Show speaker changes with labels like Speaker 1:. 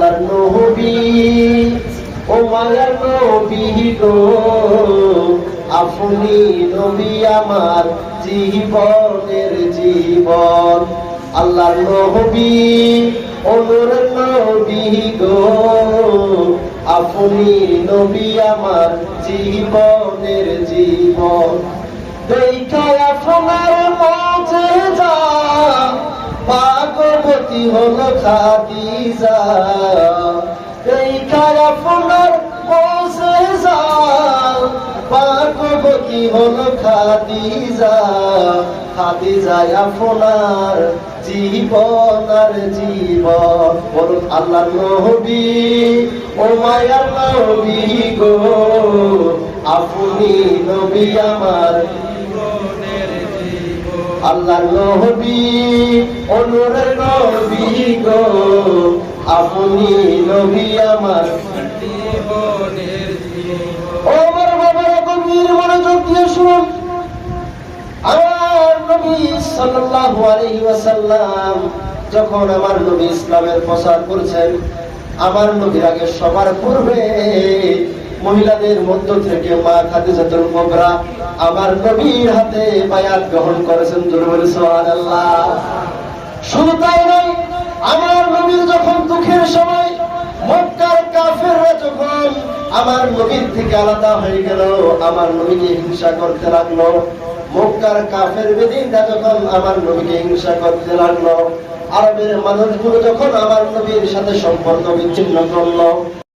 Speaker 1: আল্লাহর নবী ও মায়ার নবী গো, আপনি নবী আমার জীবনের জীবন। আল্লাহর নবী ও নূরের নবী গো, আপনি নবী আমার জীবনের জীবন। দেখায় আপনার মুজিজা, ভাগবতী হলো খাদিজা। দেখায় আপনার মুজিজা, ভাগবতী হলো খাদিজা। খাদিজায় আপনার জীবন আর জীবন। বলুন আল্লাহর নবী ও মায়ার নবী গো, আপনি নবী আমার জীবনের জীবন। আল্লাহর নবী ও নূরের নবী গো, আপনি নবী আমার জীবনের জীবন। ও আমার বাবার গভীর মনোযোগ দিয়ে শুনুন। আমার নবী সাল্লাল্লাহু আলাইহি ওয়াসাল্লাম যখন আমার নবী ইসলামের প্রচার করেছেন, আমার নবীর আগে সবার পূর্বে মহিলাদের মধ্য থেকে মা খাদিজাতুল কুবরা আমার নবীর হাতে বায়াত গ্রহণ করেছেন। জোরে বলে সুবহানাল্লাহ। শুধু তাই নয়, আমার নবীর যখন দুঃখের সময় মক্কার কাফেররা যখন আমার নবীর থেকে আলাদা হয়ে গেল, আমার নবীকে হিংসা করতে লাগলো। মক্কার কাফের বেদিনরা যখন আমার নবীকে হিংসা করতে লাগলো, আরবের মানুষগুলো যখন আমার নবীর সাথে সম্পর্ক বিচ্ছিন্ন করলো,